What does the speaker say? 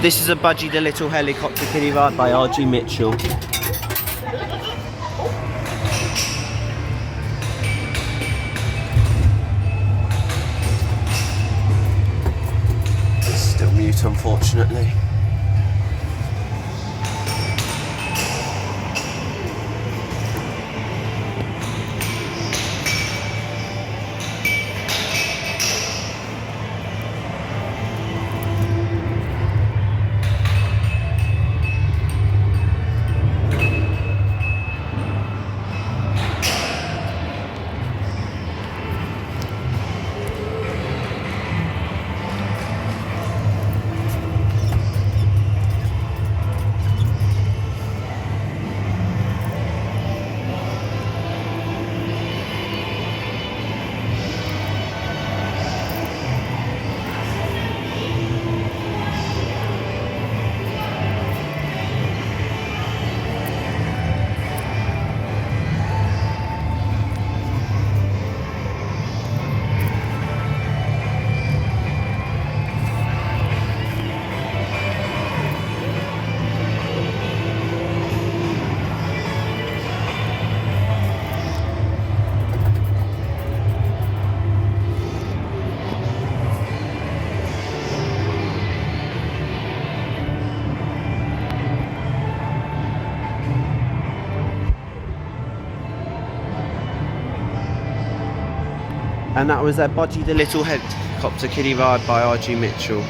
This is a Budgie the Little Helicopter kiddie ride by R.G. Mitchell. It's still mute, unfortunately. And that was a Budgie the Little Helicopter kiddie ride by R.G. Mitchell.